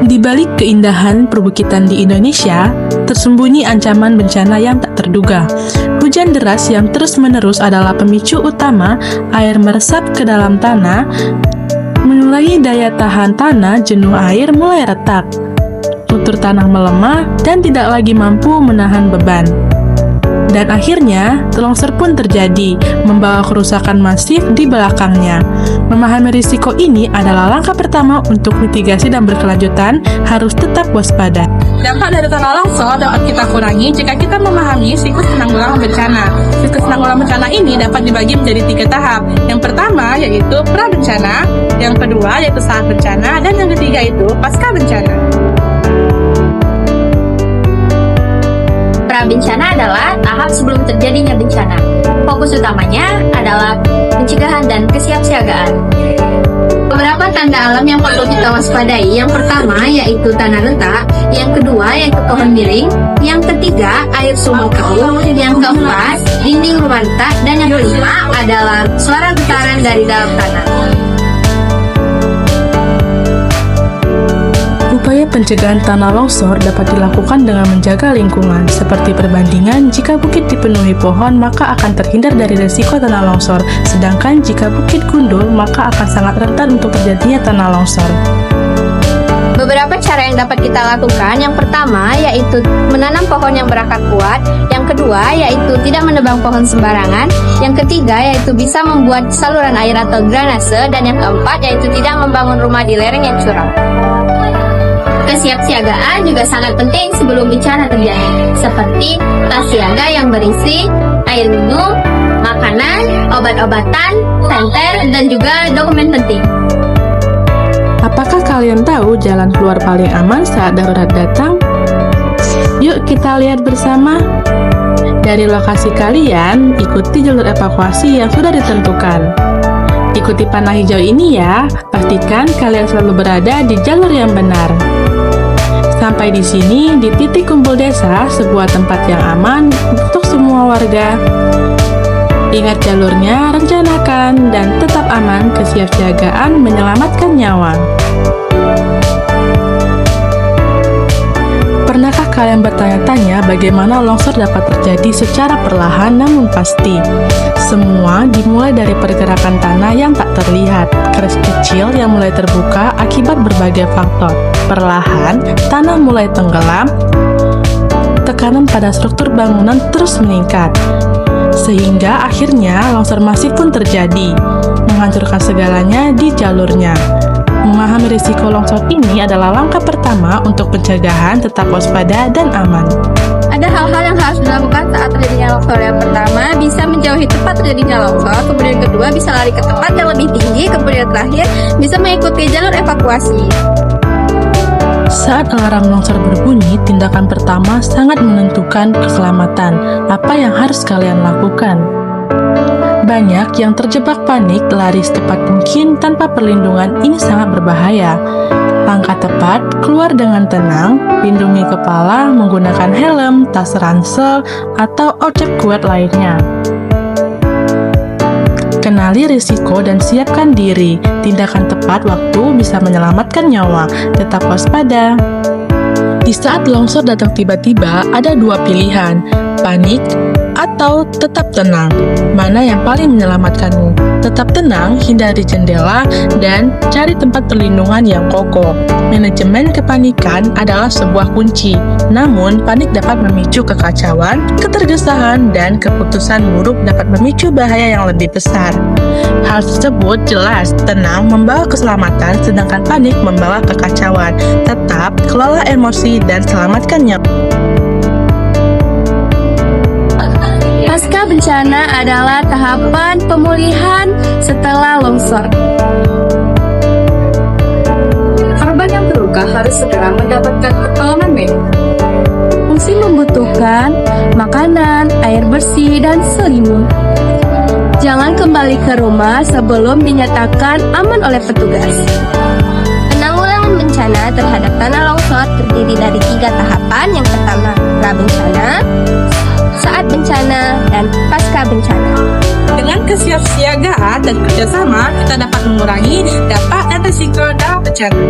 Di balik keindahan perbukitan di Indonesia, tersembunyi ancaman bencana yang tak terduga. Hujan deras yang terus-menerus adalah pemicu utama air meresap ke dalam tanah, mengurangi daya tahan tanah, jenuh air mulai retak, tutur tanah melemah, dan tidak lagi mampu menahan beban. Dan akhirnya, longsor pun terjadi, membawa kerusakan masif di belakangnya. Memahami risiko ini adalah langkah pertama untuk mitigasi dan berkelanjutan, harus tetap waspada. Dampak dari tanah longsor dapat kita kurangi jika kita memahami siklus penanggulangan bencana. Siklus penanggulangan bencana ini dapat dibagi menjadi 3 tahap. Yang pertama yaitu pra-bencana, yang kedua yaitu saat bencana, dan yang ketiga itu pasca bencana. Pra-bencana adalah tahap sebelum terjadinya bencana. Fokus utamanya adalah pencegahan dan kesiapsiagaan. Beberapa tanda alam yang perlu kita waspadai. Yang pertama yaitu tanah retak, yang kedua yaitu pohon miring, yang ketiga air sumur kering, yang keempat dinding rumah retak, dan yang kelima adalah suara getaran dari dalam tanah. Upaya pencegahan tanah longsor dapat dilakukan dengan menjaga lingkungan, seperti perbandingan jika bukit dipenuhi pohon maka akan terhindar dari risiko tanah longsor, sedangkan jika bukit gundul maka akan sangat rentan untuk terjadinya tanah longsor. Beberapa cara yang dapat kita lakukan, yang pertama yaitu menanam pohon yang berakar kuat, yang kedua yaitu tidak menebang pohon sembarangan, yang ketiga yaitu bisa membuat saluran air atau drainase, dan yang keempat yaitu tidak membangun rumah di lereng yang curam. Kesiapsiagaan juga sangat penting sebelum bencana terjadi, seperti tas siaga yang berisi air minum, makanan, obat-obatan, senter, dan juga dokumen penting. Apakah kalian tahu jalan keluar paling aman saat darurat datang? Yuk kita lihat bersama. Dari lokasi kalian, ikuti jalur evakuasi yang sudah ditentukan. Ikuti panah hijau ini ya, pastikan kalian selalu berada di jalur yang benar. Sampai di sini, di titik kumpul desa, sebuah tempat yang aman untuk semua warga. Ingat jalurnya, rencanakan, dan tetap aman. Kesiapsiagaan menyelamatkan nyawa. Pernahkah kalian bertanya-tanya bagaimana longsor dapat terjadi secara perlahan namun pasti? Semua dimulai dari pergerakan tanah yang tak terlihat, keris kecil yang mulai terbuka akibat berbagai faktor. Perlahan, tanah mulai tenggelam, tekanan pada struktur bangunan terus meningkat, sehingga akhirnya longsor masif pun terjadi, menghancurkan segalanya di jalurnya. Memahami risiko longsor ini adalah langkah pertama untuk pencegahan tetap waspada dan aman. Ada hal-hal yang harus dilakukan saat terjadinya longsor. Yang pertama, bisa menjauhi tempat terjadinya longsor. Kemudian kedua, bisa lari ke tempat yang lebih tinggi. Kemudian terakhir, bisa mengikuti jalur evakuasi. Saat alarm longsor berbunyi, tindakan pertama sangat menentukan keselamatan. Apa yang harus kalian lakukan? Banyak yang terjebak panik lari secepat mungkin tanpa perlindungan. Ini sangat berbahaya. Langkah tepat, keluar dengan tenang, lindungi kepala menggunakan helm, tas ransel, atau objek kuat lainnya. Kenali risiko dan siapkan diri. Tindakan tepat waktu bisa menyelamatkan nyawa. Tetap waspada. Di saat longsor datang tiba-tiba, ada 2 pilihan, panik atau tetap tenang. Mana yang paling menyelamatkanmu? Tetap tenang, hindari jendela, dan cari tempat perlindungan yang kokoh. Manajemen kepanikan adalah sebuah kunci. Namun, panik dapat memicu kekacauan, ketergesahan, dan keputusan buruk dapat memicu bahaya yang lebih besar. Hal tersebut jelas, tenang membawa keselamatan, sedangkan panik membawa kekacauan. Tetap kelola emosi dan selamatkan nyawa. Pasca bencana adalah tahapan pemulihan setelah longsor. Korban yang terluka harus segera mendapatkan pertolongan medis. Masih membutuhkan makanan, air bersih, dan selimut. Jangan kembali ke rumah sebelum dinyatakan aman oleh petugas. Penanggulangan bencana terhadap tanah longsor terdiri dari 3 tahapan. Yang pertama, pra-bencana, saat bencana, dan pasca bencana. Dengan kesiapsiagaan dan kerjasama, kita dapat mengurangi dampak dan risiko dalam bencana.